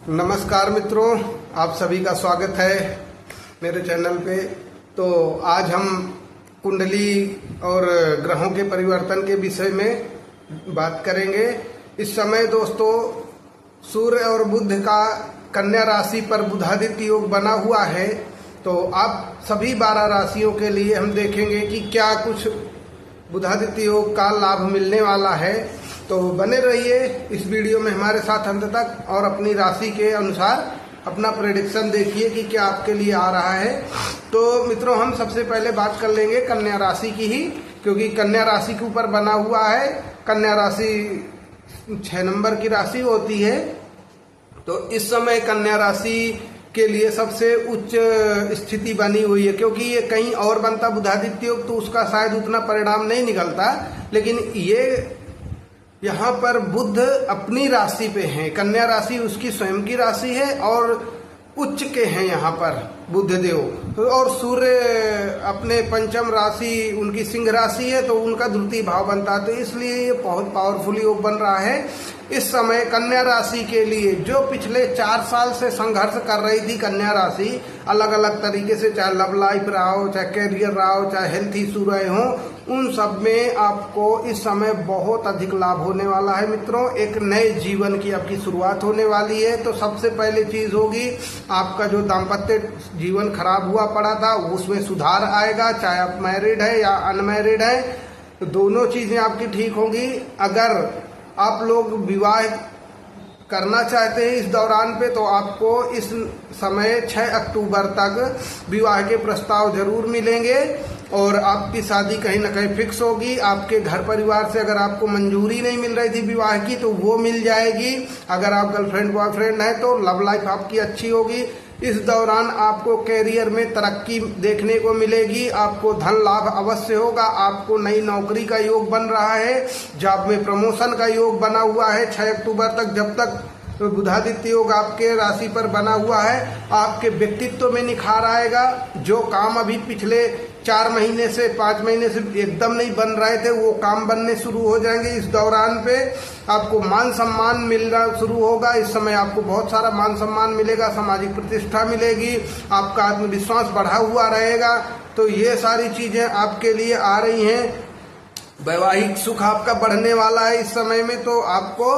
नमस्कार मित्रों, आप सभी का स्वागत है मेरे चैनल पे। तो आज हम कुंडली और ग्रहों के परिवर्तन के विषय में बात करेंगे। इस समय दोस्तों सूर्य और बुध का कन्या राशि पर बुधादित्य योग बना हुआ है। तो आप सभी 12 राशियों के लिए हम देखेंगे कि क्या कुछ बुधादित्य योग का लाभ मिलने वाला है। तो बने रहिए इस वीडियो में हमारे साथ अंत तक और अपनी राशि के अनुसार अपना प्रेडिक्शन देखिए कि क्या आपके लिए आ रहा है। तो मित्रों, हम सबसे पहले बात कर लेंगे कन्या राशि की ही, क्योंकि कन्या राशि के ऊपर बना हुआ है। कन्या राशि 6 नंबर की राशि होती है। तो इस समय कन्या राशि के लिए सबसे उच्च स्थिति बनी हुई है, क्योंकि ये कहीं और बनता बुधादित्य योग तो उसका शायद उतना परिणाम नहीं निकलता, लेकिन ये यहाँ पर बुध अपनी राशि पे है। कन्या राशि उसकी स्वयं की राशि है और उच्च के हैं यहाँ पर बुध देव। और सूर्य अपने पंचम राशि उनकी सिंह राशि है, तो उनका द्वितीय भाव बनता है। तो इसलिए ये बहुत पावरफुल योग बन रहा है इस समय कन्या राशि के लिए। जो पिछले 4 साल से संघर्ष कर रही थी कन्या राशि, अलग अलग तरीके से, चाहे लव लाइफ रहा हो, चाहे कैरियर रहा हो, चाहे हेल्थ इशू रहे हो, उन सब में आपको इस समय बहुत अधिक लाभ होने वाला है मित्रों। एक नए जीवन की आपकी शुरुआत होने वाली है। तो सबसे पहले चीज होगी, आपका जो दाम्पत्य जीवन खराब हुआ पड़ा था उसमें सुधार आएगा। चाहे आप मैरिड है या अनमैरिड है, तो दोनों चीजें आपकी ठीक होंगी। अगर आप लोग विवाह करना चाहते हैं इस दौरान पे, तो आपको इस समय 6 अक्टूबर तक विवाह के प्रस्ताव जरूर मिलेंगे और आपकी शादी कहीं ना कहीं फिक्स होगी। आपके घर परिवार से अगर आपको मंजूरी नहीं मिल रही थी विवाह की, तो वो मिल जाएगी। अगर आप गर्लफ्रेंड बॉयफ्रेंड है तो लव लाइफ आपकी अच्छी होगी। इस दौरान आपको कैरियर में तरक्की देखने को मिलेगी। आपको धन लाभ अवश्य होगा। आपको नई नौकरी का योग बन रहा है। जॉब में प्रमोशन का योग बना हुआ है 6 अक्टूबर तक। जब तक बुधादित्य योग आपके राशि पर बना हुआ है, आपके व्यक्तित्व में निखार आएगा। जो काम अभी पिछले 4 महीने से 5 महीने से एकदम नहीं बन रहे थे, वो काम बनने शुरू हो जाएंगे। इस दौरान पे आपको मान सम्मान मिलना शुरू होगा। इस समय आपको बहुत सारा मान सम्मान मिलेगा, सामाजिक प्रतिष्ठा मिलेगी, आपका आत्मविश्वास बढ़ा हुआ रहेगा। तो ये सारी चीजें आपके लिए आ रही हैं। वैवाहिक सुख आपका बढ़ने वाला है इस समय में, तो आपको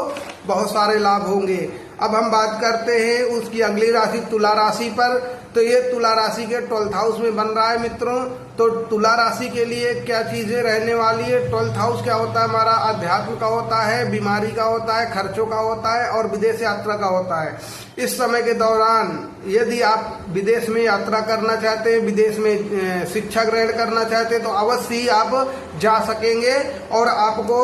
बहुत सारे लाभ होंगे। अब हम बात करते हैं उसकी अगली राशि तुला राशि पर। तो ये तुला राशि के 12th हाउस में बन रहा है मित्रों। तो तुला राशि के लिए क्या चीजें रहने वाली है? 12th हाउस क्या होता है? हमारा अध्यात्म का होता है, बीमारी का होता है, खर्चों का होता है और विदेश यात्रा का होता है। इस समय के दौरान यदि आप विदेश में यात्रा करना चाहते हैं, विदेश में शिक्षा ग्रहण करना चाहते हैं, तो अवश्य ही आप जा सकेंगे और आपको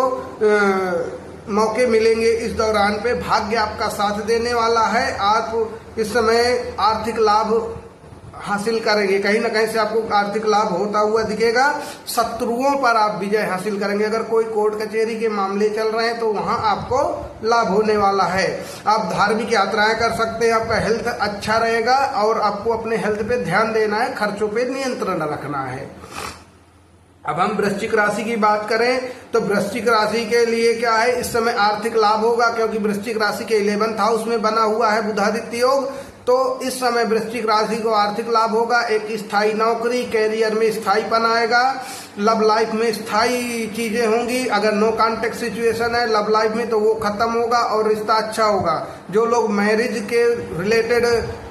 मौके मिलेंगे इस दौरान पे। भाग्य आपका साथ देने वाला है। आप इस समय आर्थिक लाभ हासिल करेंगे। कहीं ना कहीं से आपको आर्थिक लाभ होता हुआ दिखेगा। शत्रुओं पर आप विजय हासिल करेंगे। अगर कोई कोर्ट कचहरी के मामले चल रहे हैं तो वहां आपको लाभ होने वाला है। आप धार्मिक यात्राएं कर सकते हैं। आपका हेल्थ अच्छा रहेगा और आपको अपने हेल्थ पे ध्यान देना है, खर्चों पे नियंत्रण रखना है। अब हम वृश्चिक राशि की बात करें तो वृश्चिक राशि के लिए क्या है? इस समय आर्थिक लाभ होगा, क्योंकि वृश्चिक राशि के 11th हाउस में बना हुआ है बुधादित्य योग। तो इस समय वृश्चिक राशि को आर्थिक लाभ होगा। एक स्थायी नौकरी, कैरियर में स्थायीपन आएगा, लव लाइफ में स्थायी चीजें होंगी। अगर नो कॉन्टेक्ट सिचुएशन है लव लाइफ में तो वो खत्म होगा और रिश्ता अच्छा होगा। जो लोग मैरिज के रिलेटेड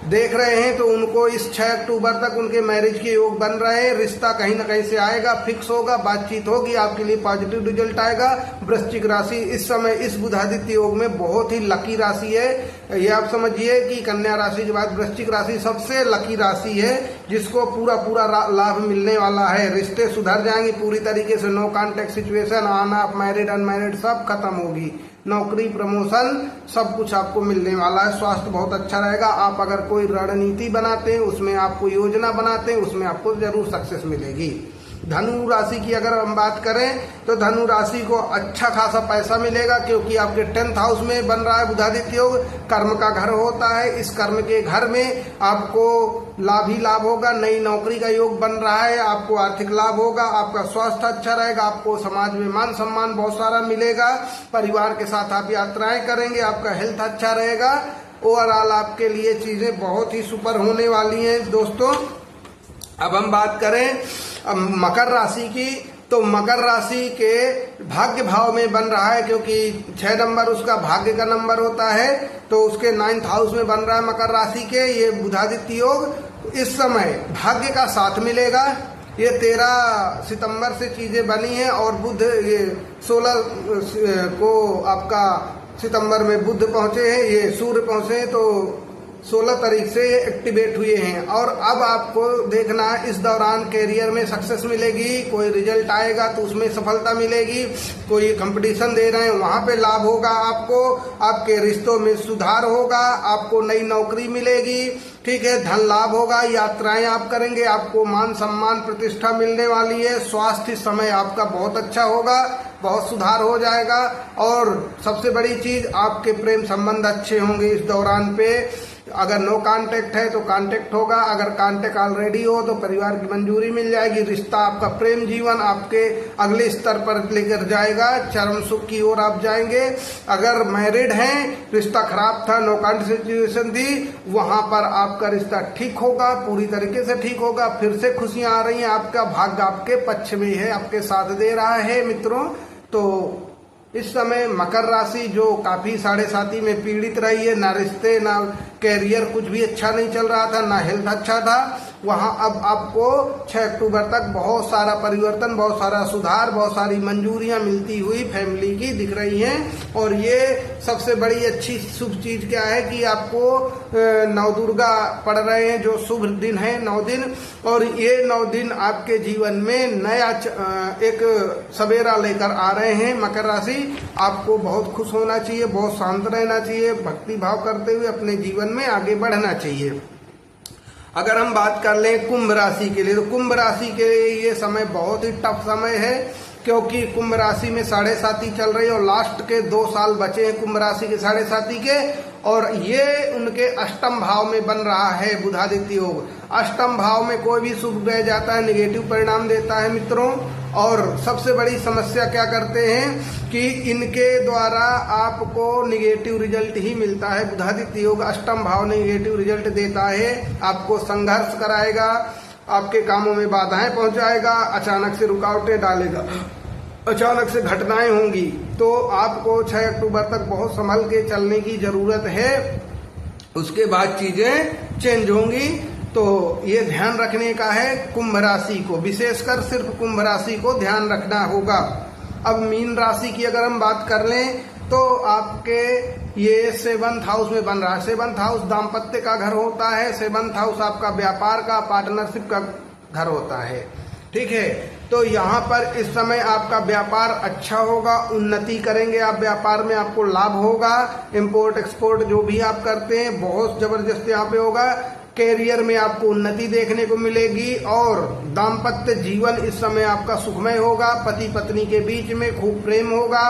देख रहे हैं तो उनको इस 6 अक्टूबर तक उनके मैरिज के योग बन रहे हैं। रिश्ता कहीं ना कहीं से आएगा, फिक्स होगा, बातचीत होगी, आपके लिए पॉजिटिव रिजल्ट आएगा। वृश्चिक राशि इस समय इस बुधादित्य योग में बहुत ही लकी राशि है। ये आप समझिए कि कन्या राशि के बाद वृश्चिक राशि सबसे लकी राशि है, जिसको पूरा लाभ मिलने वाला है। रिश्ते सुधर जाएंगे पूरी तरीके से। नो कॉन्टेक्ट सिचुएशन, आना आप मैरिड अनमैरिड सब खत्म होगी। नौकरी प्रमोशन सब कुछ आपको मिलने वाला है। स्वास्थ्य बहुत अच्छा रहेगा। आप अगर कोई रणनीति बनाते हैं, उसमें आपको योजना बनाते हैं, उसमें आपको जरूर सक्सेस मिलेगी। धनु राशि की अगर हम बात करें तो धनु राशि को अच्छा खासा पैसा मिलेगा, क्योंकि आपके 10th हाउस में बन रहा है बुधादित्य योग। कर्म का घर होता है। इस कर्म के घर में आपको लाभ ही लाभ होगा। नई नौकरी का योग बन रहा है, आपको आर्थिक लाभ होगा, आपका स्वास्थ्य अच्छा रहेगा, आपको समाज में मान सम्मान बहुत सारा मिलेगा, परिवार के साथ आप यात्राएं करेंगे, आपका हेल्थ अच्छा रहेगा। ओवरऑल आपके लिए चीजें बहुत ही सुपर होने वाली हैं दोस्तों। अब हम बात करें मकर राशि की, तो मकर राशि के भाग्य भाव में बन रहा है, क्योंकि 6 नंबर उसका भाग्य का नंबर होता है, तो उसके 9th हाउस में बन रहा है मकर राशि के ये बुधादित्य योग। इस समय भाग्य का साथ मिलेगा। ये 13 सितंबर से चीजें बनी हैं और बुध ये 16 को आपका सितंबर में बुध पहुंचे हैं, ये सूर्य पहुंचे हैं, तो 16 तारीख से ये एक्टिवेट हुए हैं। और अब आपको देखना है इस दौरान कैरियर में सक्सेस मिलेगी, कोई रिजल्ट आएगा तो उसमें सफलता मिलेगी, कोई कंपटीशन दे रहे हैं वहां पे लाभ होगा आपको, आपके रिश्तों में सुधार होगा, आपको नई नौकरी मिलेगी, ठीक है, धन लाभ होगा, यात्राएं आप करेंगे, आपको मान सम्मान प्रतिष्ठा मिलने वाली है। स्वास्थ्य समय आपका बहुत अच्छा होगा, बहुत सुधार हो जाएगा। और सबसे बड़ी चीज आपके प्रेम संबंध अच्छे होंगे इस दौरान पे। अगर नो कांटेक्ट है तो कांटेक्ट होगा, अगर कांटेक्ट ऑलरेडी हो तो परिवार की मंजूरी मिल जाएगी। रिश्ता आपका प्रेम जीवन आपके अगले स्तर पर लेकर जाएगा, चरम सुख की ओर आप जाएंगे। अगर मैरिड हैं, रिश्ता खराब था, नो कांटेक्ट सिचुएशन थी, वहां पर आपका रिश्ता ठीक होगा, पूरी तरीके से ठीक होगा, फिर से खुशियां आ रही हैं, आपका भाग्य आपके पक्ष में है, आपके साथ दे रहा है मित्रों। तो इस समय मकर राशि जो काफी 7.5 में पीड़ित रही है, ना रिश्ते ना कैरियर कुछ भी अच्छा नहीं चल रहा था, ना हेल्थ अच्छा था, वहां अब आपको 6 अक्टूबर तक बहुत सारा परिवर्तन, बहुत सारा सुधार, बहुत सारी मंजूरियां मिलती हुई फैमिली की दिख रही हैं। और ये सबसे बड़ी अच्छी शुभ चीज क्या है कि आपको 9 दुर्गा पड़ रहे हैं, जो शुभ दिन है 9 दिन, और ये 9 दिन आपके जीवन में नया एक सवेरा लेकर आ रहे हैं। मकर राशि आपको बहुत खुश होना चाहिए, बहुत शांत रहना चाहिए, भक्ति भाव करते हुए अपने जीवन में आगे बढ़ना चाहिए। अगर हम बात कर लें कुंभ राशि के लिए, तो कुंभ राशि के लिए ये समय बहुत ही टफ समय है, क्योंकि कुंभ राशि में 7.5 चल रही है और लास्ट के 2 साल बचे हैं कुंभ राशि के 7.5 के, और ये उनके अष्टम भाव में बन रहा है बुधादित्य योग। अष्टम भाव में कोई भी शुभ रह जाता है निगेटिव परिणाम देता है मित्रों। और सबसे बड़ी समस्या क्या करते हैं कि इनके द्वारा आपको निगेटिव रिजल्ट ही मिलता है। बुधादित्य योग अष्टम भाव निगेटिव रिजल्ट देता है, आपको संघर्ष कराएगा, आपके कामों में बाधाएं पहुंचाएगा, अचानक से रुकावटें डालेगा, अचानक से घटनाएं होंगी। तो आपको 6 अक्टूबर तक बहुत संभल के चलने की जरूरत है, उसके बाद चीजें चेंज होंगी। तो ये ध्यान रखने का है कुंभ राशि को, विशेषकर सिर्फ कुंभ राशि को ध्यान रखना होगा। अब मीन राशि की अगर हम बात कर लें तो आपके ये 7th हाउस में बन रहा है। 7th हाउस दाम्पत्य का घर होता है, 7th हाउस आपका व्यापार का, पार्टनरशिप का घर होता है, ठीक है। तो यहाँ पर इस समय आपका व्यापार अच्छा होगा, उन्नति करेंगे आप व्यापार में, आपको लाभ होगा। इंपोर्ट एक्सपोर्ट जो भी आप करते हैं बहुत जबरदस्त यहाँ पे होगा। कैरियर में आपको उन्नति देखने को मिलेगी और दाम्पत्य जीवन इस समय आपका सुखमय होगा। पति पत्नी के बीच में खूब प्रेम होगा।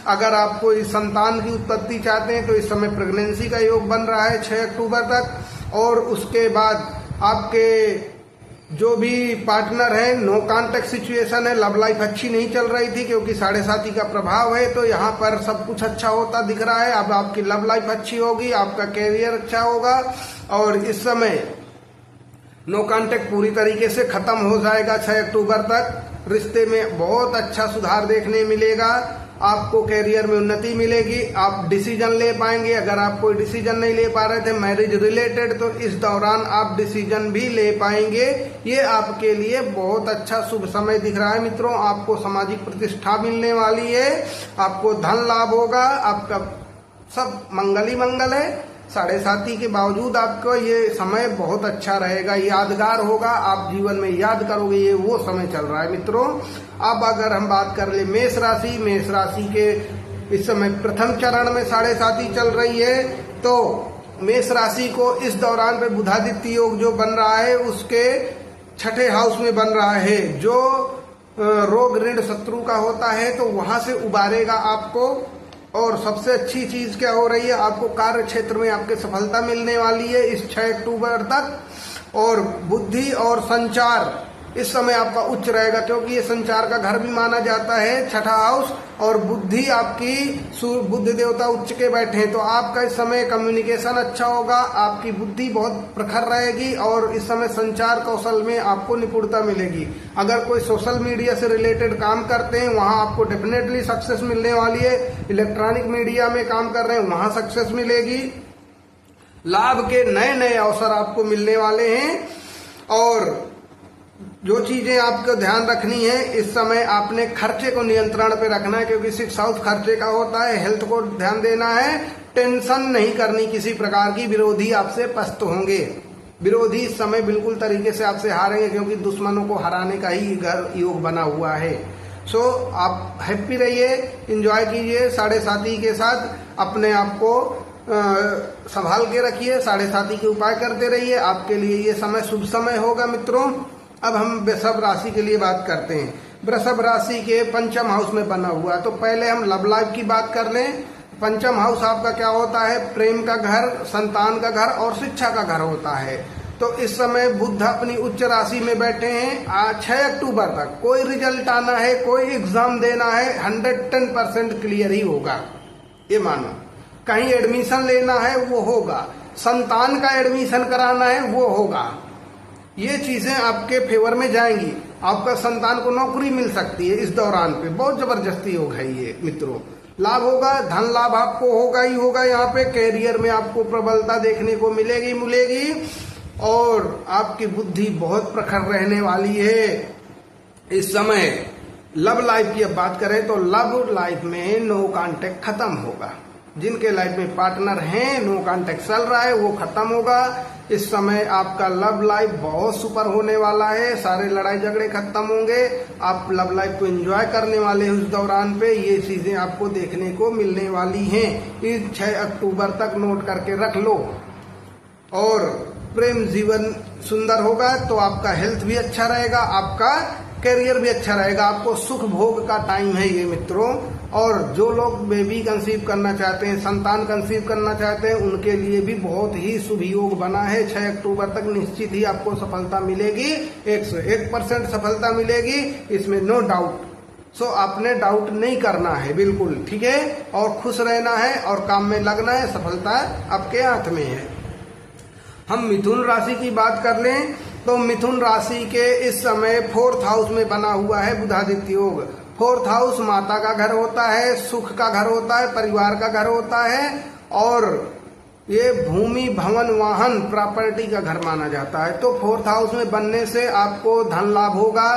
अगर आप कोई संतान की उत्पत्ति चाहते हैं तो इस समय प्रेगनेंसी का योग बन रहा है 6 अक्टूबर तक। और उसके बाद आपके जो भी पार्टनर है, नो कांटेक्ट सिचुएशन है, लव लाइफ अच्छी नहीं चल रही थी क्योंकि 7.5 का प्रभाव है, तो यहाँ पर सब कुछ अच्छा होता दिख रहा है। अब आपकी लव लाइफ अच्छी होगी, आपका कैरियर अच्छा होगा और इस समय नो कांटेक्ट पूरी तरीके से खत्म हो जाएगा 6 अक्टूबर तक। रिश्ते में बहुत अच्छा सुधार देखने मिलेगा, आपको कैरियर में उन्नति मिलेगी, आप डिसीजन ले पाएंगे। अगर आप कोई डिसीजन नहीं ले पा रहे थे मैरिज रिलेटेड तो इस दौरान आप डिसीजन भी ले पाएंगे। ये आपके लिए बहुत अच्छा शुभ समय दिख रहा है मित्रों। आपको सामाजिक प्रतिष्ठा मिलने वाली है, आपको धन लाभ होगा, आपका सब मंगल ही मंगल है। 7.5 के बावजूद आपको ये समय बहुत अच्छा रहेगा, यादगार होगा, आप जीवन में याद करोगे, ये वो समय चल रहा है मित्रों। अब अगर हम बात कर ले मेष राशि, मेष राशि के इस समय प्रथम चरण में 7.5 चल रही है, तो मेष राशि को इस दौरान पे बुधादित्य योग जो बन रहा है उसके 6ठे हाउस में बन रहा है, जो रोग ऋण शत्रु का होता है तो वहां से उबारेगा आपको। और सबसे अच्छी चीज क्या हो रही है, आपको कार्य क्षेत्र में आपके सफलता मिलने वाली है इस 6 अक्टूबर तक। और बुद्धि और संचार इस समय आपका उच्च रहेगा, क्योंकि ये संचार का घर भी माना जाता है, छठा हाउस, और बुद्धि आपकी बुद्ध देवता उच्च के बैठे हैं। तो आपका इस समय कम्युनिकेशन अच्छा होगा, आपकी बुद्धि बहुत प्रखर रहेगी और इस समय संचार कौशल में आपको निपुणता मिलेगी। अगर कोई सोशल मीडिया से रिलेटेड काम करते हैं वहां आपको डेफिनेटली सक्सेस मिलने वाली है। इलेक्ट्रॉनिक मीडिया में काम कर रहे हैं वहां सक्सेस मिलेगी। लाभ के नए नए अवसर आपको मिलने वाले हैं। और जो चीजें आपको ध्यान रखनी है, इस समय आपने खर्चे को नियंत्रण पे रखना है, क्योंकि 6 हाउस खर्चे का होता है। हेल्थ को ध्यान देना है, टेंशन नहीं करनी किसी प्रकार की। विरोधी आपसे पस्त होंगे, विरोधी इस समय बिल्कुल तरीके से आपसे हारेंगे, क्योंकि दुश्मनों को हराने का ही योग बना हुआ है। सो आप हैप्पी रहिए, एंजॉय कीजिए, साढ़े साथी के साथ अपने आप को संभाल के रखिए, साढ़े साथी के उपाय करते रहिए। आपके लिए ये समय शुभ समय होगा मित्रों। अब हम वृषभ राशि के लिए बात करते हैं। वृषभ राशि के पंचम हाउस में बना हुआ है, तो पहले हम लव लाइफ की बात कर लें। पंचम हाउस आपका क्या होता है? प्रेम का घर, संतान का घर और शिक्षा का घर होता है। तो इस समय बुध अपनी उच्च राशि में बैठे हैं। 6 अक्टूबर तक कोई रिजल्ट आना है, कोई एग्जाम देना है, 110% क्लियर ही होगा, ये मानो। कहीं एडमिशन लेना है वो होगा, संतान का एडमिशन कराना है वो होगा। ये चीजें आपके फेवर में जाएंगी। आपका संतान को नौकरी मिल सकती है इस दौरान पे, बहुत जबरदस्ती होगा ये मित्रों। लाभ होगा, धन लाभ आपको होगा ही होगा। यहाँ पे कैरियर में आपको प्रबलता देखने को मिलेगी और आपकी बुद्धि बहुत प्रखर रहने वाली है इस समय। लव लाइफ की अब बात करें तो लव लाइफ में नो कांटेक्ट खत्म होगा। जिनके लाइफ में पार्टनर हैं, नो कांटेक्ट चल रहा है, वो खत्म होगा। इस समय आपका लव लाइफ बहुत सुपर होने वाला है, सारे लड़ाई झगड़े खत्म होंगे, आप लव लाइफ को एंजॉय करने वाले हैं उस दौरान पे। ये चीजें आपको देखने को मिलने वाली हैं। इस 6 अक्टूबर तक नोट करके रख लो। और प्रेम जीवन सुंदर होगा तो आपका हेल्थ भी अच्छा रहेगा, आपका करियर भी अच्छा रहेगा, आपको सुख भोग का टाइम है ये मित्रों। और जो लोग बेबी कंसीव करना चाहते हैं, संतान कंसीव करना चाहते हैं, उनके लिए भी बहुत ही शुभ योग बना है। 6 अक्टूबर तक निश्चित ही आपको सफलता मिलेगी, 101% सफलता मिलेगी, इसमें नो डाउट। सो आपने डाउट नहीं करना है, बिल्कुल ठीक है। और खुश रहना है और काम में लगना है, सफलता आपके हाथ में है। हम मिथुन राशि की बात कर लें तो मिथुन राशि के इस समय 4th हाउस में बना हुआ है बुधादित्य योग। 4th हाउस माता का घर होता है, सुख का घर होता है, परिवार का घर होता है और ये भूमि भवन वाहन प्रॉपर्टी का घर माना जाता है। तो 4th हाउस में बनने से आपको धन लाभ होगा,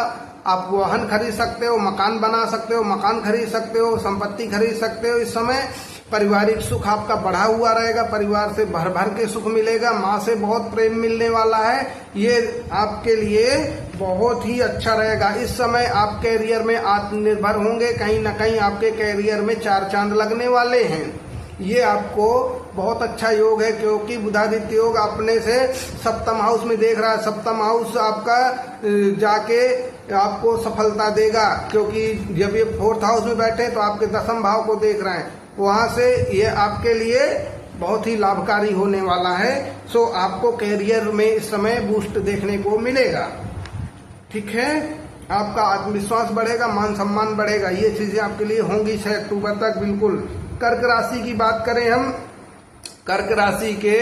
आप वाहन खरीद सकते हो, मकान बना सकते हो, मकान खरीद सकते हो, संपत्ति खरीद सकते हो। इस समय पारिवारिक सुख आपका बढ़ा हुआ रहेगा, परिवार से भर भर के सुख मिलेगा, माँ से बहुत प्रेम मिलने वाला है, ये आपके लिए बहुत ही अच्छा रहेगा। इस समय आप कैरियर में आत्मनिर्भर होंगे, कहीं ना कहीं आपके कैरियर में 4 चांद लगने वाले हैं। ये आपको बहुत अच्छा योग है, क्योंकि बुधादित्य योग अपने से 7th हाउस में देख रहा है। 7th हाउस आपका जाके आपको सफलता देगा, क्योंकि जब ये 4th हाउस में बैठे तो आपके 10th भाव को देख रहे हैं, वहां से ये आपके लिए बहुत ही लाभकारी होने वाला है। सो आपको कैरियर में इस समय बूस्ट देखने को मिलेगा, ठीक है। आपका आत्मविश्वास बढ़ेगा, मान सम्मान बढ़ेगा, ये चीजें आपके लिए होंगी 6 अक्टूबर तक बिल्कुल। कर्क राशि की बात करें हम, कर्क राशि के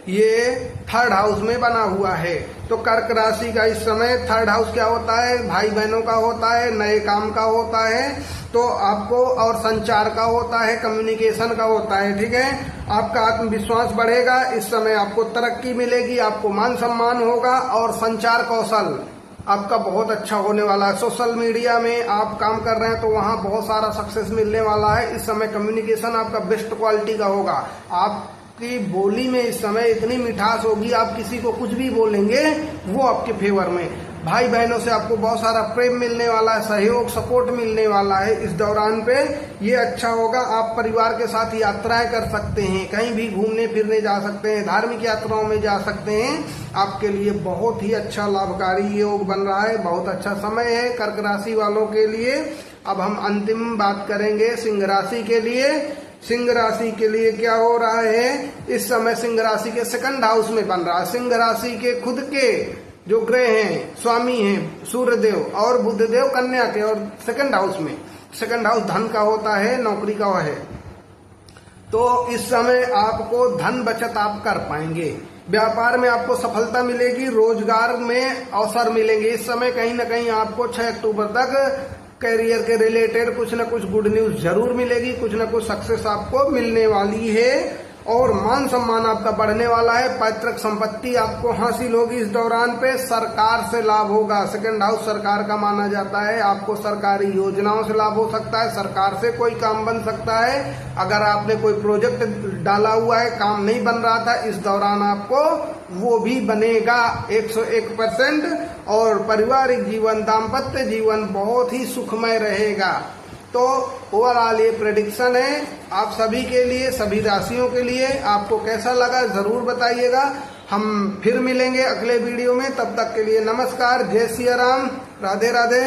ये 3rd हाउस में बना हुआ है। तो कर्क राशि का इस समय 3rd हाउस क्या होता है? भाई बहनों का होता है, नए काम का होता है, तो आपको और संचार का होता है, कम्युनिकेशन का होता है, ठीक है। आपका आत्मविश्वास बढ़ेगा, इस समय आपको तरक्की मिलेगी, आपको मान सम्मान होगा और संचार कौशल आपका बहुत अच्छा होने वाला है। सोशल मीडिया में आप काम कर रहे हैं तो वहां बहुत सारा सक्सेस मिलने वाला है। इस समय कम्युनिकेशन आपका बेस्ट क्वालिटी का होगा। आपकी बोली में इस समय इतनी मिठास होगी, आप किसी को कुछ भी बोलेंगे वो आपके फेवर में। भाई बहनों से आपको बहुत सारा प्रेम मिलने वाला है, सहयोग सपोर्ट मिलने वाला है इस दौरान पे, ये अच्छा होगा। आप परिवार के साथ यात्राएं कर सकते हैं, कहीं भी घूमने फिरने जा सकते हैं, धार्मिक यात्राओं में जा सकते हैं। आपके लिए बहुत ही अच्छा लाभकारी योग बन रहा है, बहुत अच्छा समय है कर्क राशि वालों के लिए। अब हम अंतिम बात करेंगे सिंह राशि के लिए। सिंह राशि के लिए क्या हो रहा है? इस समय सिंह राशि के 2nd हाउस में बन रहा है। सिंह राशि के खुद के जो ग्रह हैं, स्वामी हैं सूर्यदेव और बुधदेव कन्या के, और सेकंड हाउस में, सेकंड हाउस धन का होता है, नौकरी का है। तो इस समय आपको धन बचत आप कर पाएंगे, व्यापार में आपको सफलता मिलेगी, रोजगार में अवसर मिलेंगे। इस समय कहीं ना कहीं आपको 6 अक्टूबर तक करियर के रिलेटेड कुछ न कुछ गुड न्यूज जरूर मिलेगी, कुछ न कुछ सक्सेस आपको मिलने वाली है और मान सम्मान आपका बढ़ने वाला है। पैतृक संपत्ति आपको हासिल होगी इस दौरान पे, सरकार से लाभ होगा। सेकंड हाउस सरकार का माना जाता है, आपको सरकारी योजनाओं से लाभ हो सकता है, सरकार से कोई काम बन सकता है। अगर आपने कोई प्रोजेक्ट डाला हुआ है, काम नहीं बन रहा था, इस दौरान आपको वो भी बनेगा 101%। और पारिवारिक जीवन, दाम्पत्य जीवन बहुत ही सुखमय रहेगा। तो ओवरऑल ये प्रेडिक्शन है आप सभी के लिए, सभी राशियों के लिए। आपको कैसा लगा जरूर बताइएगा। हम फिर मिलेंगे अगले वीडियो में, तब तक के लिए नमस्कार, जय सिया राम, राधे राधे।